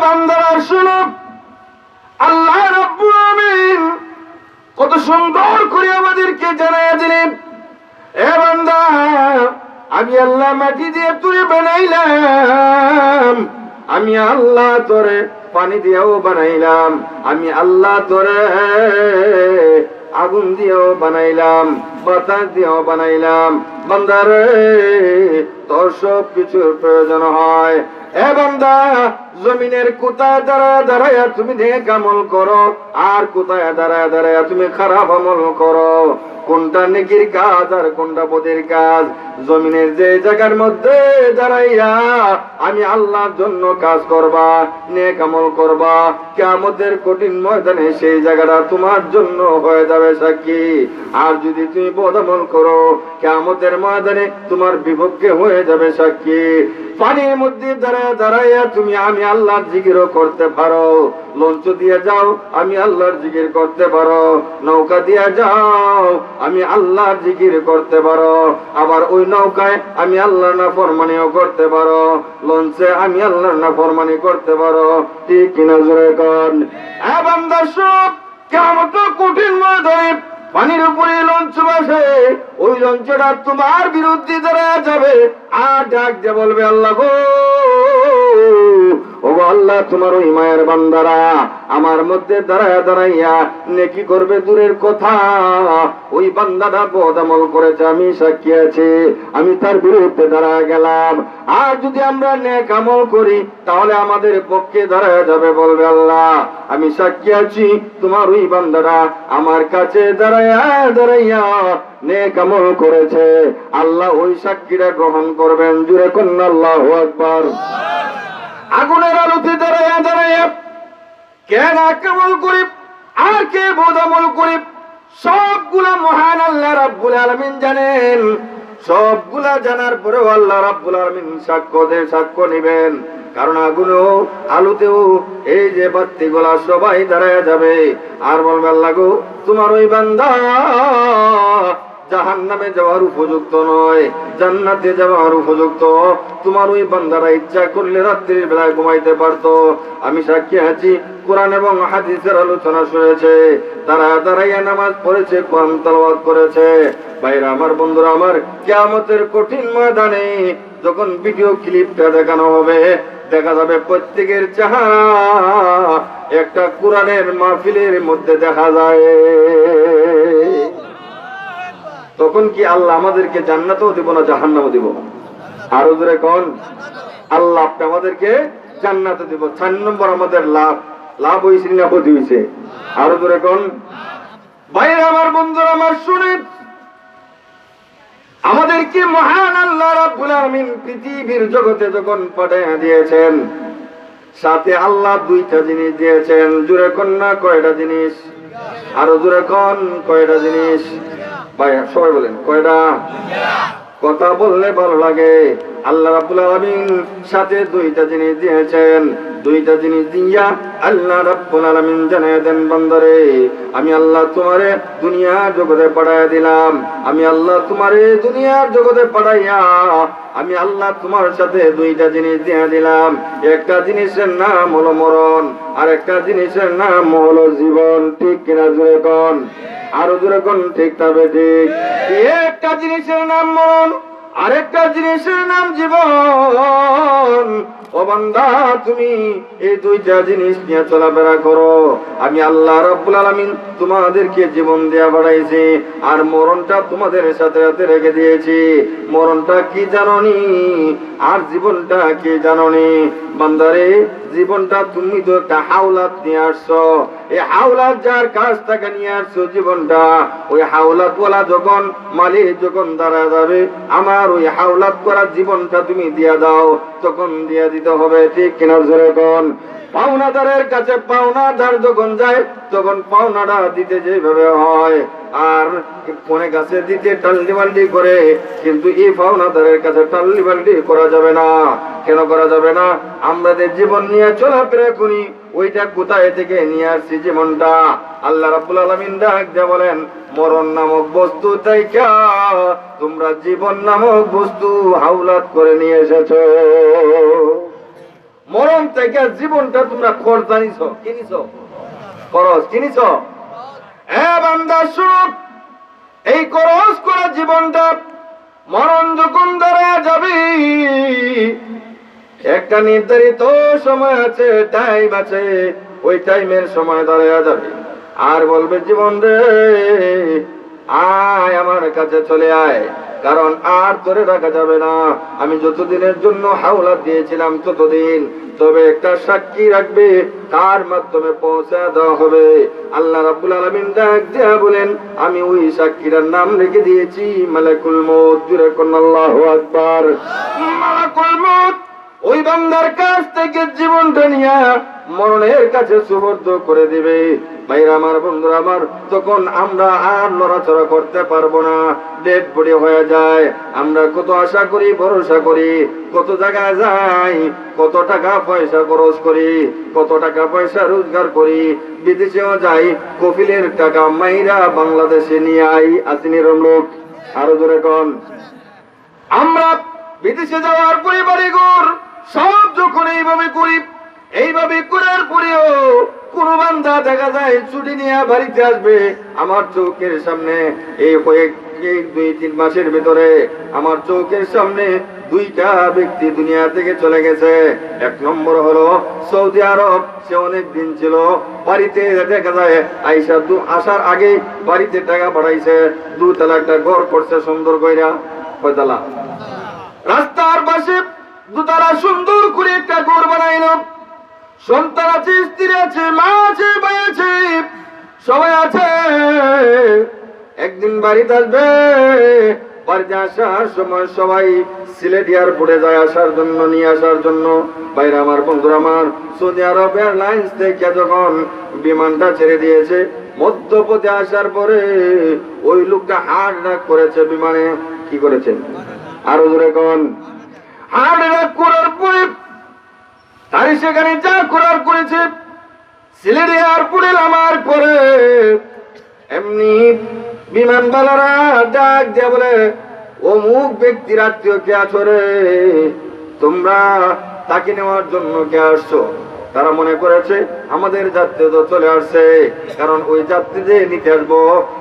বান্দারা শুনো, আল্লাহ রাব্বুল আলামিন কত সুন্দর করে আমাদেরকে জানায়া দিলেন, এ বান্দা আমি আল্লাহ মাটি দিয়ে তুলে বানাইলাম, আমি আল্লাহ তোরে পানি দিয়েও বানাইলাম, আমি আল্লাহ তোরে আগুন দিয়েও বানাইলাম, বাতাস দিয়েও বানাইলাম। বান্দারে তোর সব কিছুর প্রয়োজন হয়। এ বান্দা জমিনের কোথায় দাঁড়ায় দাঁড়ায় তুমি নেক আমল করো, আর কোথায় দাঁড়ায় দাঁড়ায় তুমি খারাপ আমল করো। কোনটা নেকির কাজ আর কোনটা বদের কাজ? জমিনের যে জায়গার মধ্যে দাঁড়াইয়া আমি আল্লাহর জন্য কাজ করবা, নেক আমল করবা, কিয়ামতের কঠিন ময়দানে সেই জায়গাটা তোমার জন্য হয়ে যাবে সাক্ষী। আর যদি তুমি বদ আমল করো, কিয়ামতের ময়দানে তোমার বিপক্ষে হয়ে যাবে সাক্ষী। পানির মধ্যে দাঁড়ায় দাঁড়াইয়া তুমি আমি আল্লাহর জিকিরও করতে পারো, লঞ্চ দিয়ে যাও আমি আল্লাহর জিকির করতে পারো, নৌকা দিয়ে যাও আমি আল্লাহর জিকির করতে পারো, আবার ওই নৌকায় আমি আল্লাহর নাফরমানিও করতে পারো, লঞ্চে আমি আল্লাহর নাফরমানি করতে পারো। ঠিক কিনা জোরে কোন? এ বান্দা সব কিয়ামতের কঠিন ময়দানে পানির উপরে লঞ্চ বসে, ওই লঞ্চটা তোমার বিরুদ্ধে দাঁড়ায় যাবে, আর ডাক দিয়ে বলবে আল্লাহ গো, ও আল্লাহ তোমার ওই মায়ের বান্দারা আমার মধ্যে দাঁড়ায় দাঁড়াইয়া নেকি করবে দূরের কথা, ওই বান্দাটা বদ আমল করেছে, আমি সাক্ষী আছি, আমি তার বিরুদ্ধে দাঁড়ায় গেলাম। আর যদি আমরা নেক আমল করি তাহলে আমাদের পক্ষে দাঁড়ায় যাবে, বলবে আল্লাহ আমি সাক্ষী আছি তোমার ওই বান্দারা আমার কাছে দাঁড়াইয়া দাঁড়াইয়া নেক আমল করেছে, আল্লাহ ওই সাক্ষীরা গ্রহণ করবেন। জুড়ে কন্যা আল্লাহু আকবার। আগুনের আলোতে দাঁড়াইয়া দাঁড়াইয়া কে নেক আমল করি আর কে বদ আমল করি সবগুলা মহান আল্লাহ রাব্বুল আলামিন জানেন। সবগুলা জানার পরেও আল্লাহ রাব্বুল আলামিন সাক্ষ্য নেবেন, কারণ আগুনেও আলোতেও এই যে বাতিগুলা সবাই দাঁড়ায় যাবে আর বলবে আল্লাহ গো তোমার ওই বান্দা জাহান্নামে যাওয়ার উপযুক্ত নয়, জান্নাতে যাওয়ার উপযুক্ত। তোমার ওই বান্দারা ইচ্ছা করলে রাত্রির বেলায় ঘুমাইতে পারতো। আমি সাক্ষী আছি কোরআন এবং হাদিসের আলোচনা শুনেছে, তারা দাঁড়াইয়া নামাজ পড়েছে, কোরআন তেলাওয়াত করেছে। ভাইরা আমার, বন্ধুরা আমার, কিয়ামতের কঠিন ময়দানে যখন ভিডিও ক্লিপটা দেখানো হবে দেখা যাবে প্রত্যেকের চেহারা একটা কোরআনের মাহফিলের মধ্যে দেখা যায়। তখন কি আল্লাহ আমাদেরকে জান্নাতও দিব না জাহান্নামও দিব? আরো জোরে কোন? আল্লাহ আপনি আমাদেরকে জান্নাতও দিব। 4 নম্বর আমাদের লাভ হয়েছে না ক্ষতি হয়েছে? আরো জোরে কোন? ভাইরা আমার, বন্ধুরা আমার, শুনেন, আমাদেরকে মহান আল্লাহ রাব্বুল আলামিন পৃথিবীর জগতে যখন পাঠিয়ে দিয়েছেন, সাথে আল্লাহ 2টা জিনিস দিয়েছেন। জোরে কোন না কয়টা জিনিস? আরো জোরে কোন কয়টা জিনিস? ভাই সবাই বলেন কয়টা? কথা বললে ভালো লাগে। আল্লাহ রাব্বুল আলামিন সাথে 2টা জিনিস দিয়েছেন। 2টা জিনিস দিয়া আল্লাহ রাব্বুল আলামিন জানায় দেন, বান্দারে আমি আল্লাহ তোমারে দুনিয়ার জগতে পাঠাইয়া দিলাম, আমি আল্লাহ তোমারে দুনিয়ার জগতে পাঠাইয়া আমি আল্লাহ তোমার সাথে 2টা জিনিস দিয়ে দিলাম। একটা জিনিসের নাম হলো মরণ, আর একটা জিনিসের নাম হলো জীবন। ঠিক কিনা জোরে কোন? আরো জোরে কোন? ঠিক তবে ঠিক। একটা জিনিসের নাম মরণ, আরেকটা জিনিসের নাম জীবন। ও বান্দা তুমি এই 2টা জিনিস নিয়ে চলাফেরা করো। আমি আল্লাহ রাব্বুল আলামিন তোমাদেরকে জীবন দেয়া বাড়াইছি, আর মরণটা তোমাদের সাথে সাথে রেখে দিয়েছি। মরণটা কি জানোনি, আর জীবনটা কি জানোনি? বান্দারে জীবনটা তুমি তো একটা হাওলাত নিয়ে আসছো, এই হাওলাত যার কাছ থেকে নিয়ে আসছো জীবনটা, ওই হাওলাত ওয়ালা যখন মালিক যখন দাঁড়া যাবে, আমার ওই হাওলাত করা জীবনটা তুমি দিয়া দাও, তখন দিয়া দিতে হবে। ঠিক কিনা জোরে কোন? পাওনাদারের কাছে পাওনাদার যখন যায় তখন পাওনাটা দিতে যেভাবে হয়, আর কোনে কাছে দিতে টাল্লি বাল্টি করে, কিন্তু এই পাওনাদারের কাছে টাল্লি বাল্টি করা যাবে না। কেন করা যাবে না? আমাদের জীবন নিয়ে চলাফেরা করি, ওইটা কোথায় থেকে নিয়ে আসছি জীবনটা? আল্লাহ রাব্বুল আলামিন ডাক দিয়ে বলেন, মরণ নামক বস্তু তাইকা তোমরা জীবন নামক বস্তু হাওলাত করে নিয়ে এসেছো। মরণ থেকে জীবনটা তোমরা খরচ জানিছ, কিনিছ, খরচ কিনিছ। বান্দা শুনো, এই খরচ করা জীবনটা মরণ যখন ধরা যাবে, একটা নির্ধারিত সময় আছে, টাইম আছে, ওই টাইমের সময় দাঁড়ায় যাবে আর বলবে জীবন রে আয় আমার কাছে চলে আয়, কারণ আর ধরে রাখা যাবে না। আমি যতদিনের জন্য হাওলাত দিয়েছিলাম ততদিন, তবে একটা সাক্ষী রাখবে, তার মাধ্যমে পৌঁছে দেওয়া হবে। আল্লাহ রাব্বুল আলামিন ডাক দিয়া বলেন, আমি ওই সাক্ষীটার নাম রেখে দিয়েছি মালাকুল মউত। জোরে কোন আল্লাহু আকবার। মালাকুল মউত ওই বান্দার কাছ থেকে জীবনটা নিয়ে মরণের কাছে সুবর্দ করে দিবে। ভাইরা আমার, বন্ধুরা আমার, তখন আমরা আর নড়াচড়া করতে পারবো না, ডেড বডি হয়ে যায়। আমরা কত আশা করি, ভরসা করি, কত জায়গায় যাই, কত টাকা পয়সা খরচ করি, কত টাকা পয়সা রোজগার করি, বিদেশেও যাই, কফিলের টাকা মাইরা বাংলাদেশে নিয়ে আই, আসিনির লোক। আরো জোরে কোন। আমরা বিদেশে যাওয়ার পরিবারে ঘর সব যখন এইভাবে করি, এইভাবে করার পরেও কোন বান্দা দেখা যায় ছুটি নিয়ে বাড়িতে আসবে, আমার চোখের সামনে এই কয়েক 2-3 মাসের ভিতরে আমার চোখের সামনে 2টা ব্যক্তি দুনিয়া থেকে চলে গেছে। এক নম্বর হলো সৌদি আরব, সে অনেক দিন ছিল বাড়িতে, দেখা যায় আসার আগে বাড়িতে টাকা পাঠাইছে, 2 তলা একটা ঘর করছে সুন্দর কইরা। কয়তলা? রাস্তার পাশে 2 তলা সুন্দর করে একটা ঘর বানাইলো। সন্তান আছে, স্ত্রী আছে, মা আছে, ভাই আছে, সবাই আছে। একদিন বাড়িতে আসবে, বাড়িতে আসার সময় সবাই সিলেট এয়ারপোর্টে যায় আসার জন্য, নিয়ে আসার জন্য। বাইরে আমার, বন্ধুরা আমার, সৌদি আরব এয়ারলাইন্স থেকে যখন বিমানটা ছেড়ে দিয়েছে, মধ্যপথে আসার পরে ওই লোকটা হার্ট অ্যাটাক করেছে বিমানে। কি করেছে? আরো জোরে কোন। হার্ট অ্যাটাক করার পরে তারই সেখানে যা করার করেছে, সিলেট এয়ারপোর্টে নামার পরে এমনি বিমানবালারা ডাক দিয়ে বলে, অমুক ব্যক্তির আত্মীয় কে আছো রে, তোমরা তাকে নেওয়ার জন্য কে আসছো? তারা মনে করেছে আমাদের যাত্রী তো চলে আসছে, কারণ ওই যাত্রীদের নিতে আসবো,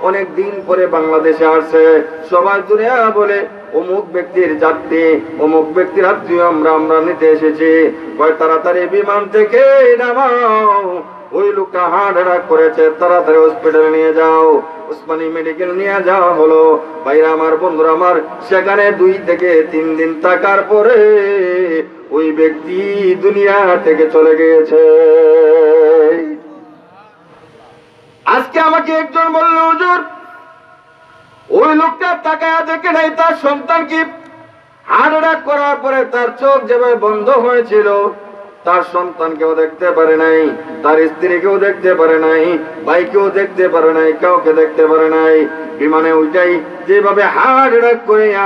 অনেক দিন পরে বাংলাদেশে আসছে। সবাই দুনিয়া বলে অমুক ব্যক্তির যাত্রী, অমুক ব্যক্তির আত্মীয় আমরা নিতে এসেছি, তাড়াতাড়ি বিমান থেকে নামাও, ওই লোকটা হার্ট অ্যাটাক করেছে, তাড়াতাড়ি হসপিটালে নিয়ে যাও। উসমানী মেডিকেল নিয়ে যাওয়া হলো। ভাইরা আমার, বন্ধুরা আমার, সেখানে 2 থেকে 3 দিন থাকার পরে ওই ব্যক্তি দুনিয়া থেকে চলে গিয়েছে। আজকে আমাকে একজন বলল, হুজুর ওই লোকটা তাকায়া দেখে নাই তার সন্তান কি হার্ট অ্যাটাক করার পরে তার চোখ যেভাবে বন্ধ হয়েছিল, তার সন্তানকেও দেখতে পারে নাই, তার স্ত্রীকেও দেখতে পারে নাই, ভাইকেও দেখতে পারে নাই, কাউকে দেখতে পারে নাই। বিমানে ওইটাই যেভাবে হার্ট অ্যাটাক করিয়া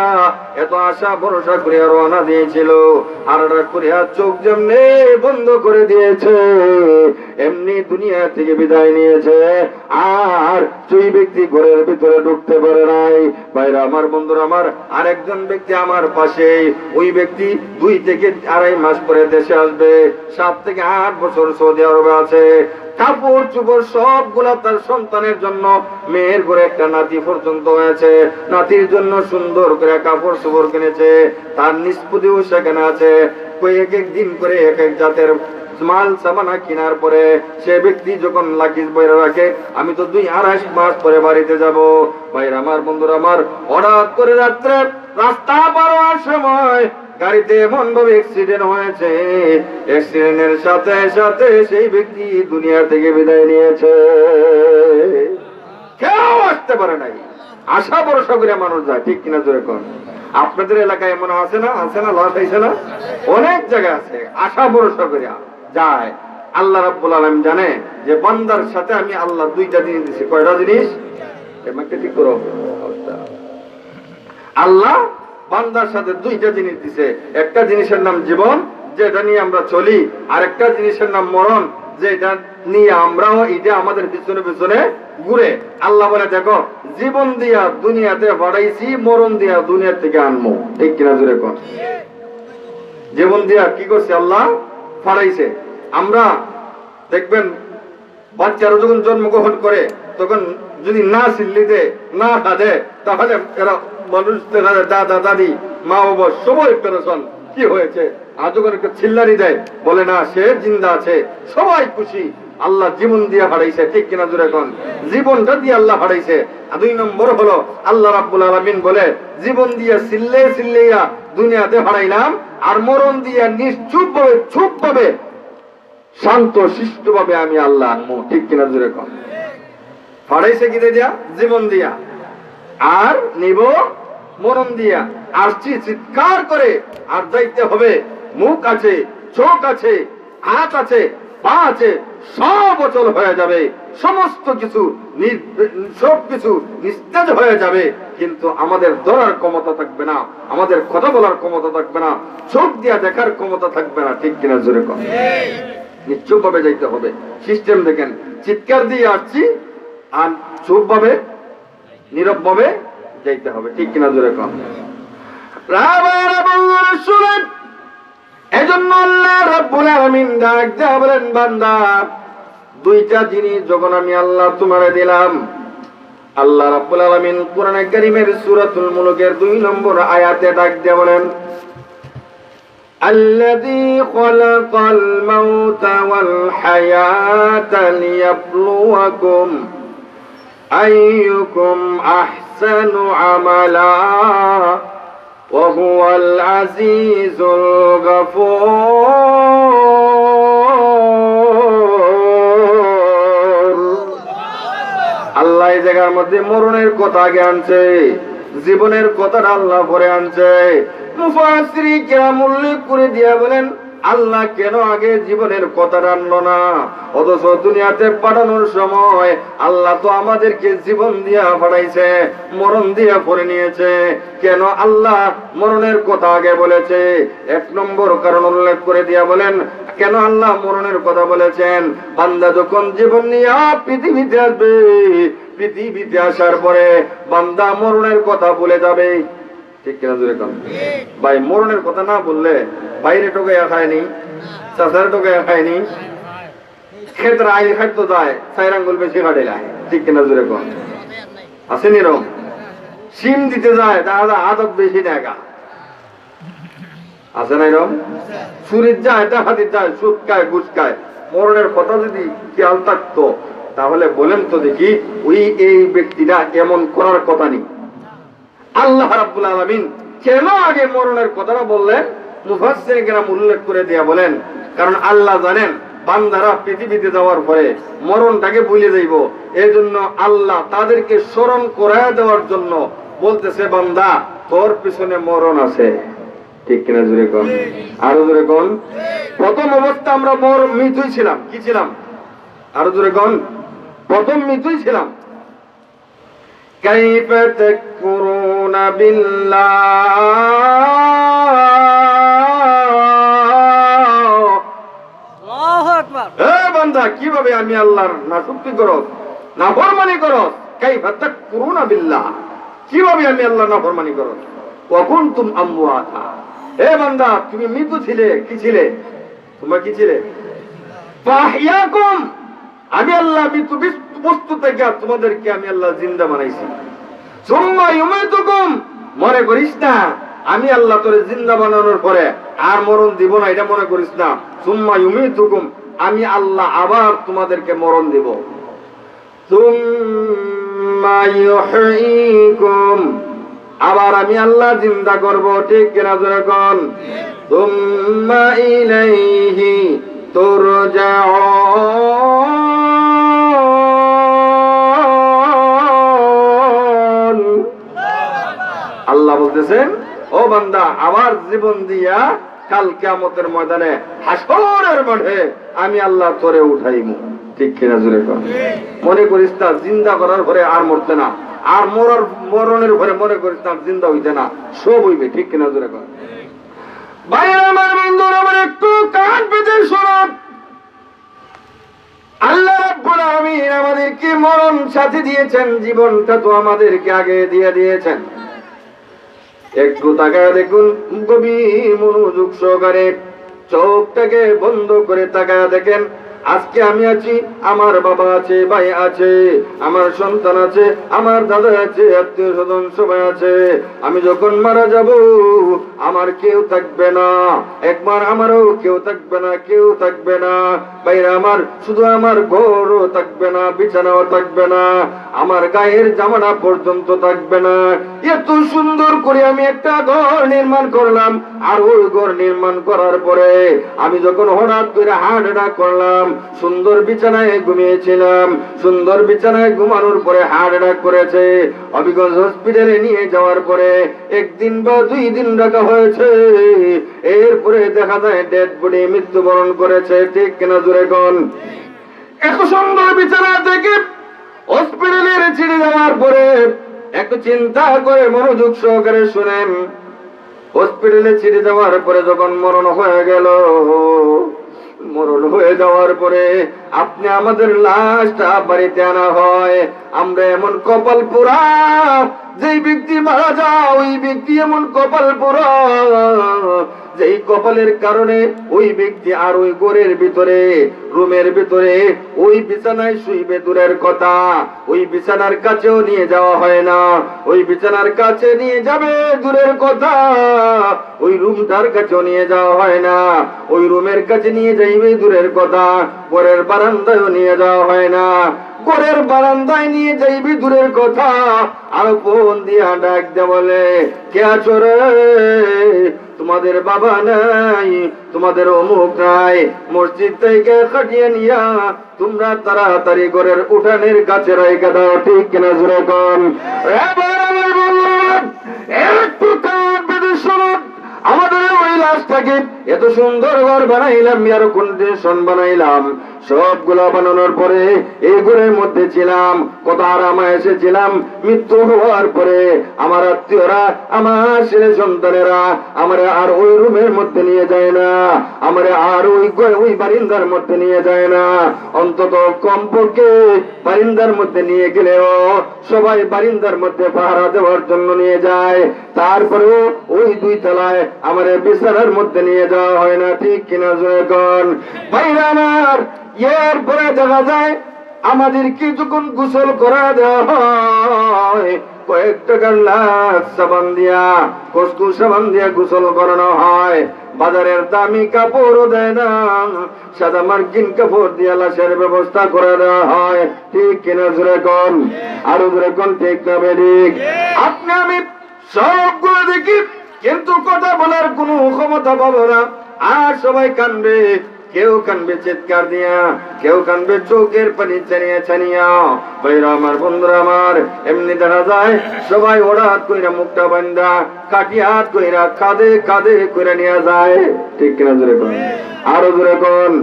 এত আশা ভরসা করিয়া রওনা দিয়েছিল, হার্ট অ্যাটাক করিয়া চোখ যেমনি বন্ধ করে দিয়েছে, এমনি দুনিয়া থেকে বিদায় নিয়েছে। আর সেই ব্যক্তি ঘরের ভিতরে ঢুকতে পারে নাই। ভাইরা আমার, বন্ধুরা আমার, আরেকজন ব্যক্তি আমার পাশে, ওই ব্যক্তি 2 থেকে 2.5 মাস পরে দেশে আসবে, 7 থেকে 8 বছর সৌদি আরবে আছে। কাপড় চোপড় সবগুলা তার সন্তানের জন্য, মেয়ের ঘরে একটা নাতি পর্যন্ত হয়েছে, নাতির জন্য সুন্দর করে কাপড় চোপড় কিনেছে, তার নিষ্পত্তিও সেখানে আছে। এক এক দিন করে এক এক জাতের মাল সামানা কেনার পরে সে ব্যক্তি যখন লাগেজ বইরা রাখে, আমি তো 2-2.5 মাস পরে বাড়িতে যাব। ভাইরা আমার, বন্ধুরা আমার, হঠাৎ করে রাত্রে রাস্তা পার হওয়ার সময় গাড়িতে এমন ভাবে অ্যাক্সিডেন্ট হয়েছে, অ্যাক্সিডেন্টের সাথে সাথে সেই ব্যক্তি দুনিয়া থেকে বিদায় নিয়েছে। কেউ আসতে পারে নাই, আশা ভরসা করে মানুষ যায়, ঠিক কিনা জোরে কোন। আপনাদের এলাকায় এমন আছে না? আছে না? লাশ আইছে না? অনেক জায়গা আছে, আশা ভরসা করে যায়। আল্লাহ রাব্বুল আলামিন জানে যে বান্দার সাথে আমি আল্লাহ 2টা জিনিস দিছি। কয়টা জিনিস? এমনটা ঠিক করো। আল্লাহ বান্দার সাথে 2টা জিনিস দিছে। একটা জিনিসের নাম জীবন, যেটা নিয়ে আমরা চলি, আর একটা জিনিসের নাম মরণ, যেটা নিয়ে আমরাও এটা আমাদের পিছনে পিছনে ঘুরে। আল্লাহ বলে, দেখো জীবন দিয়া দুনিয়াতে বাড়াইছি, মরণ দিয়া দুনিয়া থেকে আনবো, ঠিক কিনা জোরে কোন। জীবন দিয়া কি করছে আল্লাহ? ফাড়াইছে। আমরা দেখবেন বাচ্চারা যখন জন্মগ্রহণ করে তখন যদি না চিল্লি দে, না কাঁদে, তাহলে এরা মানুষ দাদা দাদি মা বাবা সবাই পেরেশান, কি হয়েছে? আর যখন একটা চিল্লানি দেয়, বলে না সে জিন্দা আছে, সবাই খুশি। আল্লাহ জীবন দিয়ে হারাইছে, ঠিক কিনা জোরে কোন? জীবনটা দিয়ে আল্লাহ হারাইছে। আর 2 নম্বর হলো আল্লাহ রাব্বুল আলামিন বলে, জীবন দিয়ে চিল্লাইয়া দুনিয়াতে হারাইলাম, আর মরণ দিয়ে নিশ্চুপ ভাবে চুপ ভাবে শান্ত শিষ্ট ভাবে আমি আল্লাহ আনবো, ঠিক কিনা জোরে কোন? হারাইছে কি দিয়া? জীবন দিয়া। আর নিব মরণ দিয়া। আসছি চিৎকার করে, আর যাইতে হবে। মুখ আছে, চোখ আছে, হাত আছে, পা আছে, সব অচল হয়ে যাবে, সমস্ত কিছু সবকিছু নিস্তেজ হয়ে যাবে, কিন্তু আমাদের ধরার ক্ষমতা থাকবে না, আমাদের কথা বলার ক্ষমতা থাকবে না, চোখ দিয়া দেখার ক্ষমতা থাকবে না, ঠিক কিনা জোরে কম? নিশ্চুপ ভাবে যাইতে হবে। সিস্টেম দেখেন, চিৎকার দিয়ে আসছি, আর চুপ ভাবে নীরব ভাবে যাইতে হবে, ঠিক কিনা জোরে কম? এজন্য আল্লাহ রাব্বুল আলামিন ডাক দেয়া বলেন, বান্দা 2টা জিনিস যখন আমি আল্লাহ তোমারে দিলাম। আল্লাহ রাব্বুল আলামিন কোরআনে কারীমের সূরাতুল মুলুকের 2 নম্বর আয়াতে ডাক দেয়া বলেন, আল্লাযী খালাকাল মাউতা ওয়াল হায়াতা লিয়াবলুয়াকুম আইয়ুকুম আহসানু আমালা ওয়া হুয়াল আজিজুল গফুর। আল্লাহ এই জায়গার মধ্যে মরণের কথা আগে আনছে, জীবনের কথাটা আল্লাহ পরে আনছে। মুফাসসিরিন কিরাম উল্লেখ করে দিয়া বলেন, আল্লাহ কেন আগে জীবনের কথা আনলো না? অথচ দুনিয়াতে পাঠানোর সময় আল্লাহ তো আমাদেরকে জীবন দিয়া পাঠাইছে, মরণ দিয়া পরে নিয়েছে। কেন আল্লাহ মরণের কথা আগে বলেছে? 1 নম্বর কারণ উল্লেখ করে দিয়া বলেন, কেন আল্লাহ মরণের কথা বলেছেন? বান্দা যখন জীবন নিয়ে পৃথিবীতে আসবে, পৃথিবীতে আসার পরে বান্দা মরণের কথা ভুলে যাবে, ঠিক কিনা জোরে কম? ভাই মরণের কথা না বললে বাইরে টোকাইয়া খায়নি, চাচারে টোকাইয়া খায়নি, ক্ষেত্রে আইল খাইতো যায় 4 আঙ্গুল বেশি কাটিলায়, ঠিক কিনা জোরে কম? আছে নিরম সিম দিতে যায় তাহলে আদব বেশি দেখা আছে না? এরম চুরির যায়, ডাকাতির যায়, সুদ খায়, ঘুষ খায়। মরণের কথা যদি খেয়াল থাকতো তাহলে বলেন তো দেখি, ওই এই ব্যক্তিটা এমন করার কথা নেই। আল্লাহ রাব্বুল আলামিন কেন আগে মরণের কথাটা বললেন? মুফাসসিরিন কেরাম উল্লেখ করে দিয়া বলেন, কারণ আল্লাহ জানেন বান্দারা পৃথিবীতে যাওয়ার পরে মরণটাকে ভুলে যাইব। এজন্য আল্লাহ তাদেরকে স্মরণ করায় দেওয়ার জন্য বলতেছে, বান্দা তোর পিছনে মরণ আছে, ঠিক কিনা জোরে কোন? আরো জোরে কোন? প্রথম অবস্থা আমরা মৃত্যুই ছিলাম, কি ছিলাম? আরো জোরে কোন? প্রথম মৃত্যুই ছিলাম। কাইফা তাকফুরুনা বিল্লাহ। আল্লাহু আকবার। হে বান্দা, কিভাবে আমি আল্লাহর নাফরমানি করো, নাফরমানি করো? কাইফা তাকফুরুনা বিল্লাহ, কিভাবে আমি আল্লাহর নাফরমানি করো? ওয়া কুনতুম আমওয়াতা। হে বান্দা, তুমি মৃত ছিলে, কি ছিলে? তোমরা কি ছিলে? ফাহইয়াকুম, আমি আল্লাহ মৃত বস্তু থেকে তোমাদেরকে আমি আল্লাহ জিন্দা বানাইছি। সুম্মা ইউমিতুকুম, মনে করিস না আমি আল্লাহ তোরে জিন্দা বানানোর পরে আর মরণ দিব না, এটা মনে করিস না। সুম্মা ইউমিতুকুম, আমি আল্লাহ আবার তোমাদেরকে মরণ দিব। সুম্মা ইউহয়িকুম, আবার আমি আল্লাহ জিন্দা করব, ঠিক কিনা জোরে কোন? সুম্মা ইলাইহি তুরজাউন। আল্লাহ বলতেছেন, ও বান্দা, আবার জীবন দিয়া কাল কিয়ামতের ময়দানে হাসরের মাঠে আমি আল্লাহ তোরে উঠাইমু, ঠিক কিনা জোরে কোন? মনে করিস না জিন্দা করার পরে আর মরতে না, আর মরণের পরে মনে করিস না জিন্দা হইতে না, সব হইবে, ঠিক কিনা জোরে কোন? ভাইরা আমার, বন্ধুরা আমার, একটু কান পেতে শোনান। আল্লাহ রাব্বুল আলামিন আমাদেরকে মরণ সাথে দিয়েছেন, জীবনটা তো আমাদেরকে আগে দিয়ে দিয়েছেন। একটু তাকায় দেখুন গভীর মনোযোগ সহকারে। চোখটাকে বন্ধ করে তাকায় দেখেন, আজকে আমি আছি, আমার বাবা আছে, ভাই আছে, আমার সন্তান আছে, আমার দাদা আছে, আত্মীয় স্বজন সবাই আছে। আমি যখন মারা যাব আমার কেউ থাকবে না, একবার আমারও কেউ থাকবে না, কেউ থাকবে না বাইরে আমার, শুধু আমার ঘরও থাকবে না, বিছানাও থাকবে না, আমার গায়ের জামানা পর্যন্ত থাকবে না। এত সুন্দর করে আমি একটা ঘর নির্মাণ করলাম, আর ওই ঘর নির্মাণ করার পরে আমি যখন হঠাৎ করে হাঁটা করলাম, সুন্দর বিছানায় ঘুমিয়েছিলাম, সুন্দর বিছানায় ঘুমানোর পরে হার্ট অ্যাটাক করেছে। হবিগঞ্জ হসপিটালে নিয়ে যাওয়ার পরে 1 দিন বা 2 দিন রাখা হয়েছে, এরপরে দেখা যায় ডেড বডি, মৃত্যুবরণ করেছে। ঠিক কিনা জোরে কোন? এত সুন্দর বিছানা থেকে হসপিটালে ছেড়ে যাওয়ার পরে একটু চিন্তা করে মনোযোগ সহকারে শুনেন, হসপিটালে ছেড়ে যাওয়ার পরে যখন মরণ হয়ে গেল, মরণ হয়ে যাওয়ার পরে আপনি আমাদের লাশটা বাড়িতে আনা হয়, আমরা এমন কপাল পোড়া, যেই ব্যক্তি মারা যায় ওই ব্যক্তি এমন কপাল পোড়া, যেই কপালের কারণে ওই ব্যক্তি আর ওই ঘরের ভিতরে, রুমের ভিতরে ওই বিছানায় শুইবে দূরের কথা, ওই বিছানার কাছেও নিয়ে যাওয়া হয় না, ওই বিছানার কাছে নিয়ে যাবে দূরের কথা, ওই রুমটার কাছেও নিয়ে যাওয়া হয় না, ওই রুমের কাছে নিয়ে যাইবে দূরের কথা, ঘরের বারান্দায়ও নিয়ে যাওয়া হয় না, ঘরের বারান্দায় নিয়ে যাইবি দূরের কথা, আর ফোন দিয়া ডাক দে বলে, কে আছো রে? তোমাদের বাবা নাই, তোমাদের অমুক নাই, মসজিদ থেকে খাটিয়ে নিয়া তোমরা তাড়াতাড়ি ঘরের উঠানের কাছে রাইখা দাও। ঠিক কিনা জোরে কোন? এবার আমার বললাম একটু কান বেঁধে শোনো, আমাদের ওই লাশটাকে এত সুন্দর ঘর বানাইলাম, এয়ার কন্ডিশন বানাইলাম, সবগুলা বানানোর পরে এই ঘরের মধ্যে ছিলাম, কত আরামে এসেছিলাম। মৃত্যু হওয়ার পরে আমার আত্মীয়রা, আমার ছেলে সন্তানেরা আমার আর ওই রুমের মধ্যে নিয়ে যায় না, আমার আর ওই বারিন্দার মধ্যে নিয়ে যায় না, অন্তত কমপক্ষে বারিন্দার মধ্যে নিয়ে গেলেও সবাই বারিন্দার মধ্যে পাহারা দেওয়ার জন্য নিয়ে যায়, তারপরেও ওই 2 তলায় আমার বিছানার মধ্যে নিয়ে যাওয়া হয় না। ঠিক কিনা জোরে কোন? ভাইরা আমার, এরপরে দেখা যায় আমাদেরকে যখন গোসল করা দেওয়া হয়, কয়েক টাকার লাখ সাবান দিয়া, কসকু সাবান দিয়া গোসল করানো হয়, বাজারের দামি কাপড়ও দেয় না, সাদা মার্কিন কাপড় দিয়া লাশের ব্যবস্থা করে দেওয়া হয়। ঠিক কিনা জোরে কোন? আরো জোরে কোন? ঠিক না বেঠিক? আপনি আমি সবগুলো দেখি, কিন্তু কথা বলার কোনো ক্ষমতা পাবো না, আর সবাই কানবে, কেউ কানবে চিৎকার দিয়া, কেউ কানবে চোখের পানি ছানিয়া ছানিয়া। ভাইরা আমার, বন্ধুরা আমার, এমনি দেখা যায় সবাই হঠাৎ কইরা মুখটা বান্ধা কাটিয়াত কইরা কাঁধে কাঁধে কইরা নিয়ে যায়। ঠিক কিনা জোরে কোন? আরো জোরে কোন?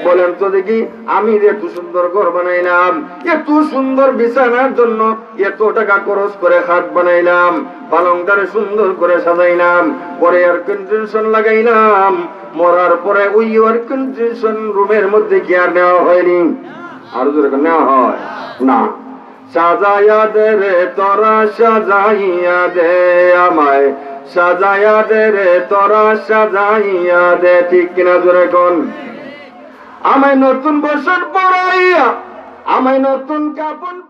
বলেন তো দেখি, আমি যে এত সুন্দর ঘর বানাইলাম, এত সুন্দর বিছানার জন্য এত টাকা খরচ করে খাট বানাইলাম, পালংটারে সুন্দর করে সাজাইলাম, পরে এয়ার কন্ডিশন লাগাইলাম, মরার পরে ওই এয়ার কন্ডিশন রুমের মধ্যে কি আর নেওয়া হয়নি? আরো জোরে নেওয়া হয় না। সাজাইয়া দে রে তোরা, সাজাইয়া দে আমায়, সাজাইয়া দে রে তোরা, সাজাইয়া দে। ঠিক কিনা জোরে কোন? আমায় নতুন বসন পরাইয়া, আমায় নতুন কাপড়